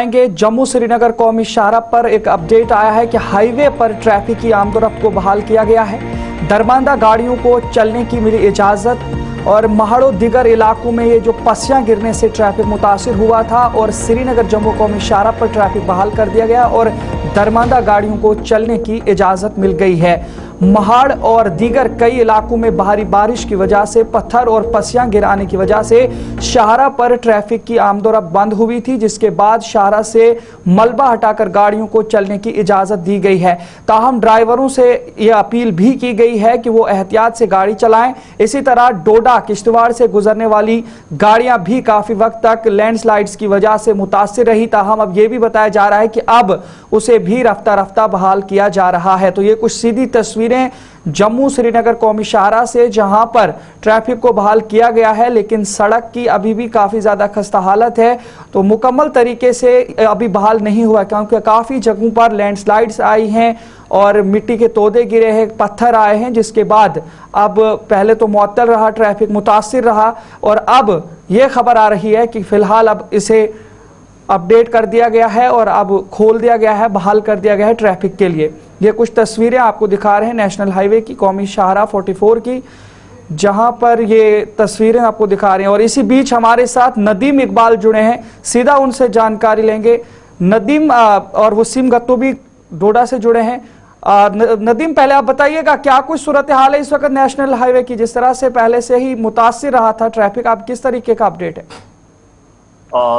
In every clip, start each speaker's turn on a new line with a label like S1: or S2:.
S1: जम्मू श्रीनगर कौमी शाहराह पर एक अपडेट आया है कि हाईवे पर ट्रैफिक की आमदोरफ्त को बहाल किया गया है। दरमांदा गाड़ियों को चलने की मिली इजाजत और महाड़ो दिगर इलाकों में ये जो पसियां गिरने से ट्रैफिक मुतासिर हुआ था और श्रीनगर जम्मू कौमी शाहराह पर ट्रैफिक बहाल कर दिया गया और दरमांदा गाड़ियों को चलने की इजाजत मिल गई है। महाड़ और दीगर कई इलाकों में भारी बारिश की वजह से पत्थर और पसियां गिराने की वजह से शाहराह पर ट्रैफिक की आमदोरफ्त बंद हुई थी, जिसके बाद शाहराह से मलबा हटाकर गाड़ियों को चलने की इजाजत दी गई है। ताहम ड्राइवरों से यह अपील भी की गई है कि वो एहतियात से गाड़ी चलाएं। इसी तरह डोडा किश्तवाड़ से गुजरने वाली गाड़ियां भी काफी वक्त तक लैंडस्लाइड्स की वजह से मुतासिर रही। ताहम अब यह भी बताया जा रहा है कि अब उसे भी रफ्ता रफ्ता बहाल किया जा रहा है। तो ये कुछ सीधी तस्वीरें जम्मू श्रीनगर कौमी शाहराह से, जहां पर ट्रैफिक को बहाल किया गया है, लेकिन सड़क की अभी भी काफी ज्यादा खस्ता हालत है। तो मुकम्मल तरीके से अभी बहाल नहीं हुआ क्योंकि काफी जगहों पर लैंडस्लाइड्स आई हैं और मिट्टी के तोदे गिरे हैं, पत्थर आए हैं, जिसके बाद अब पहले तो मुअत्तल रहा, ट्रैफिक मुतासिर रहा और अब यह खबर आ रही है कि फिलहाल अब इसे अपडेट कर दिया गया है और अब खोल दिया गया है, बहाल कर दिया गया है ट्रैफिक के लिए। ये कुछ तस्वीरें आपको दिखा रहे हैं नेशनल हाईवे की, कौमी शाहराह 44 की, जहां पर ये तस्वीरें आपको दिखा रहे हैं। और इसी बीच हमारे साथ नदीम इकबाल जुड़े हैं, सीधा उनसे जानकारी लेंगे। नदीम और वसीम गत्तू भी डोडा से जुड़े हैं। नदीम, पहले आप बताइएगा क्या कुछ सूरत हाल है इस वक्त नेशनल हाईवे की, जिस तरह से पहले से ही मुतासिर रहा था ट्रैफिक, आप किस तरीके का अपडेट है?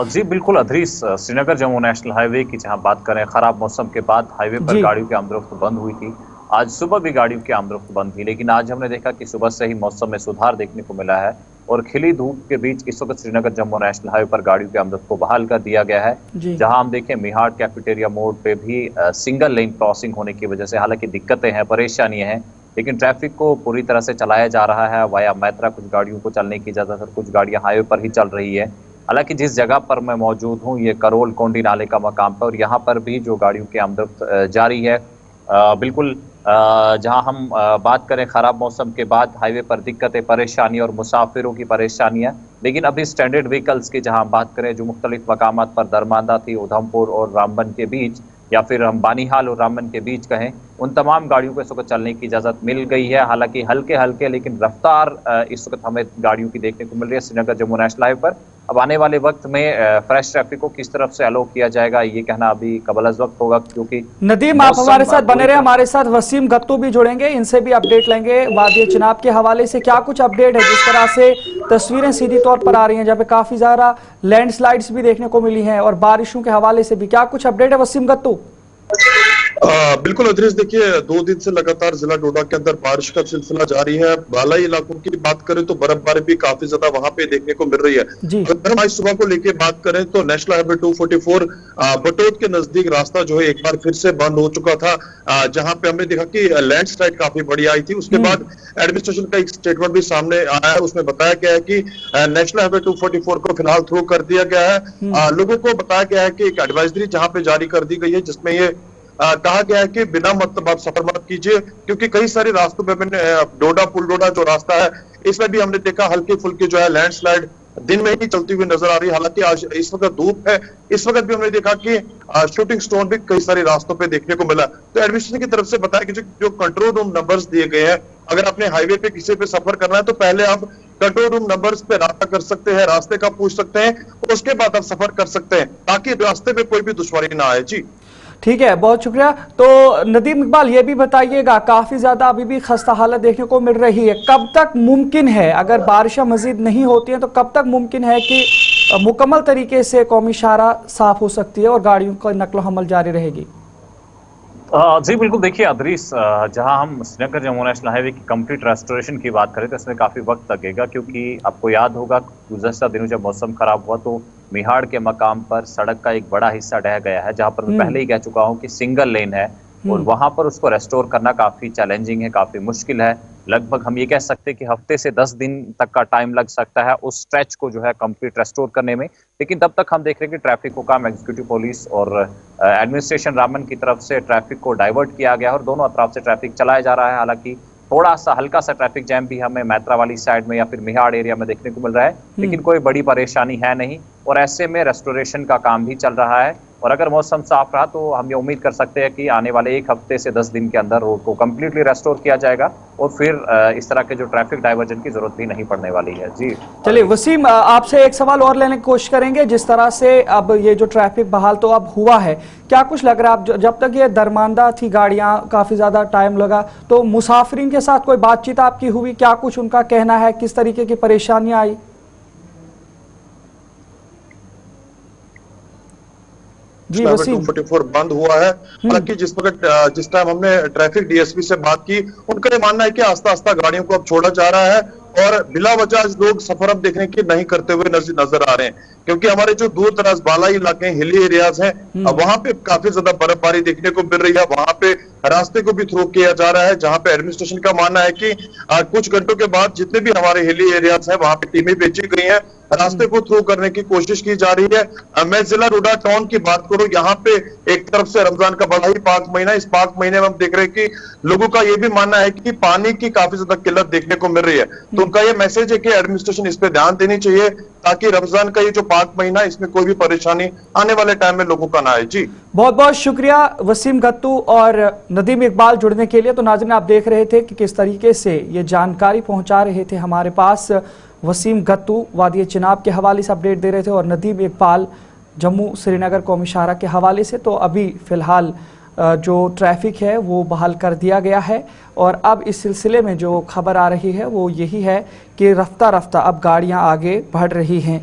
S2: जी बिल्कुल अदरीस, श्रीनगर जम्मू नेशनल हाईवे की जहां बात करें, खराब मौसम के बाद हाईवे पर गाड़ियों की आमदोरफ्त बंद हुई थी। आज सुबह भी गाड़ियों की आमदोरफ्त बंद थी, लेकिन आज हमने देखा कि सुबह से ही मौसम में सुधार देखने को मिला है और खिली धूप के बीच इस वक्त श्रीनगर जम्मू नेशनल हाईवे पर गाड़ियों की आमदोरफ्त को बहाल कर दिया गया है। जहां हम देखें मिहाड़ कैफेटेरिया मोड़ पे भी सिंगल लेन क्रॉसिंग होने की वजह से हालांकि दिक्कतें हैं, परेशानियां हैं, लेकिन ट्रैफिक को पूरी तरह से चलाया जा रहा है। वाया मैत्रा कुछ गाड़ियों को चलने की इजाजत और कुछ गाड़ियां हाईवे पर ही चल रही है। हालांकि जिस जगह पर मैं मौजूद हूँ ये करोल कोंडी नाले का मकाम पर, और यहाँ पर भी जो गाड़ियों की आमदोरफ्त जारी है। बिल्कुल जहाँ हम बात करें खराब मौसम के बाद हाईवे पर दिक्कतें, परेशानी और मुसाफिरों की परेशानियाँ, लेकिन अभी स्टैंडर्ड व्हीकल्स की जहाँ बात करें जो मुख्तलिफ मकामात पर दरमांदा थी, उधमपुर और रामबन के बीच, या फिर हम बानीहाल और रामबन के बीच कहें, उन तमाम गाड़ियों को इस वक्त चलने की इजाज़त मिल गई है। हालांकि हल्के हल्के लेकिन रफ्तार इस वक्त हमें गाड़ियों की देखने को मिल रही है श्रीनगर जम्मू नेशनल हाईवे पर। अब आने वाले वक्त में फ्रेश ट्रैफिक को किस तरफ से अलो किया जाएगा ये कहना अभी कबल अज़ वक्त होगा, क्योंकि
S1: नदीम आप हमारे साथ बने रहे। हमारे साथ वसीम गत्तू भी जुड़ेंगे, इनसे भी अपडेट लेंगे वादी चिनाब के हवाले से। क्या कुछ अपडेट है? जिस तरह से तस्वीरें सीधी तौर पर आ रही हैं, जहाँ पे काफी ज्यादा लैंडस्लाइड्स भी देखने को मिली हैं और बारिशों के हवाले से भी क्या कुछ अपडेट है वसीम गत्तू?
S3: बिल्कुल अदरीस, देखिए 2 दिन से लगातार जिला डोडा के अंदर बारिश का सिलसिला जारी है। बालाई इलाकों की बात करें तो बर्फबारी भी काफी ज्यादा वहां पे देखने को मिल रही है। अगर हम आज सुबह को लेके बात करें तो नेशनल हाईवे 244 बटोद के नजदीक रास्ता जो है एक बार फिर से बंद हो चुका था, जहां पे हमने देखा कि लैंडस्लाइड काफी बड़ी आई थी। उसके बाद एडमिनिस्ट्रेशन का एक स्टेटमेंट भी सामने आया है, उसमें बताया गया है कि नेशनल हाईवे 244 को फिलहाल थ्रू कर दिया गया है। लोगों को बताया गया है कि एक एडवाइजरी जहां पे जारी कर दी गई है, जिसमें ये कहा गया है कि बिना मतलब आप सफर मत कीजिए, क्योंकि कई सारे रास्तों पे मैंने डोडा पुल डोडा जो रास्ता है इसमें भी हमने देखा हल्की फुल्की जो है लैंडस्लाइड दिन में ही चलती हुई नजर आ रही है। हालांकि आज इस वक्त धूप है, इस वक्त भी हमने देखा कि शूटिंग स्टोन भी कई सारे रास्तों पे देखने को मिला। तो एडमिनिस्ट्रेशन की तरफ से बताया कि जो कंट्रोल रूम नंबर्स दिए गए हैं, अगर आपने हाईवे पे किसी पे सफर करना है तो पहले आप कंट्रोल रूम नंबर्स पे रास्ता कर सकते हैं, रास्ते का पूछ सकते हैं, उसके बाद आप सफर कर सकते हैं ताकि रास्ते में कोई भी दुश्वारी ना आए। जी
S1: ठीक है, बहुत शुक्रिया। तो नदीम इकबाल ये भी बताइएगा, काफी ज्यादा अभी भी खस्ता हालत देखने को मिल रही है, कब तक मुमकिन है, अगर बारिशें मजीद नहीं होती हैं तो कब तक मुमकिन है कि मुकम्मल तरीके से कौमी शाहराह साफ हो सकती है और गाड़ियों का नकलो हमल जारी रहेगी?
S2: जी बिल्कुल, देखिए अदरीस, जहां हम श्रीनगर जम्मू नेशनल हाईवे की कंप्लीट रेस्टोरेशन की बात करें तो इसमें काफ़ी वक्त लगेगा, क्योंकि आपको याद होगा गुज़श्ता दिनों जब मौसम खराब हुआ तो मिहाड़ के मकाम पर सड़क का एक बड़ा हिस्सा ढह गया है, जहां पर मैं पहले ही कह चुका हूं कि सिंगल लेन है और वहां पर उसको रेस्टोर करना काफ़ी चैलेंजिंग है, काफ़ी मुश्किल है। लगभग हम ये कह सकते हैं कि हफ्ते से 10 दिन तक का टाइम लग सकता है उस स्ट्रेच को जो है कंप्लीट रेस्टोर करने में। लेकिन तब तक हम देख रहे हैं कि ट्रैफिक को काम एग्जीक्यूटिव पुलिस और एडमिनिस्ट्रेशन रामन की तरफ से ट्रैफिक को डाइवर्ट किया गया और दोनों अतराफ से ट्रैफिक चलाया जा रहा है। हालांकि थोड़ा सा हल्का सा ट्रैफिक जैम भी हमें मैत्रा वाली साइड में या फिर मिहाड़ एरिया में देखने को मिल रहा है, लेकिन कोई बड़ी परेशानी है नहीं और ऐसे में रेस्टोरेशन का काम भी चल रहा है। और अगर मौसम साफ रहा तो हम ये उम्मीद कर सकते हैं कि आने वाले 1 हफ्ते से 10 दिन के अंदर रोड को कम्प्लीटली रेस्टोर किया जाएगा और फिर इस तरह के जो ट्रैफिक डाइवर्जन की जरूरत भी नहीं पड़ने वाली है। जी
S1: चलिए वसीम, आपसे एक सवाल और लेने की कोशिश करेंगे। जिस तरह से अब ये जो ट्रैफिक बहाल तो अब हुआ है, क्या कुछ लग रहा है अब जब तक ये दरमांदा थी गाड़ियां, काफी ज्यादा टाइम लगा, तो मुसाफिरीन के साथ कोई बातचीत आपकी हुई? क्या कुछ उनका कहना है, किस तरीके की परेशानियां आई? जी वसीम,
S3: 244 बंद हुआ है। हालांकि जिस टाइम हमने ट्रैफिक डीएसपी से बात की, उनका ये मानना है कि आस्ता आस्ता गाड़ियों को अब छोड़ा जा रहा है और बिला वजह लोग सफर अब देखने की नहीं करते हुए नजर आ रहे हैं, क्योंकि हमारे जो दूर दराज बालाई इलाके हिली एरियाज हैं, वहां पे काफी ज्यादा बर्फबारी देखने को मिल रही है। वहां पे रास्ते को भी थ्रू किया जा रहा है, जहां पे एडमिनिस्ट्रेशन का मानना है कि कुछ घंटों के बाद जितने भी हमारे हिली एरियाज हैं वहां पे टीमें भेजी गई हैं, रास्ते को थ्रू करने की कोशिश की जा रही है। मैं जिला डोडा टाउन की बात करूं, यहाँ पे एक तरफ से रमजान का बड़ा ही पाक महीना, इस पाक महीने में हम देख रहे हैं कि लोगों का ये भी मानना है कि पानी की काफी ज्यादा किल्लत देखने को मिल रही है। तो उनका ये मैसेज है कि एडमिनिस्ट्रेशन इस पे ध्यान देनी चाहिए ताकि रमजान का ये जो पाक महीना, इसमें कोई भी परेशानी आने वाले टाइम में लोगों का ना आए। जी
S1: बहुत बहुत शुक्रिया वसीम गत्तू और नदीम इकबाल जुड़ने के लिए। तो नाज़रीन, आप देख रहे थे कि किस तरीके से ये जानकारी पहुंचा रहे थे हमारे पास वसीम गत्तू वादी चिनाब के हवाले से अपडेट दे रहे थे और नदीम इकबाल जम्मू श्रीनगर कौमी शाहरा के हवाले से। तो अभी फिलहाल जो ट्रैफिक है वो बहाल कर दिया गया है और अब इस सिलसिले में जो खबर आ रही है वो यही है कि रफ्ता रफ्ता अब गाड़ियां आगे बढ़ रही हैं।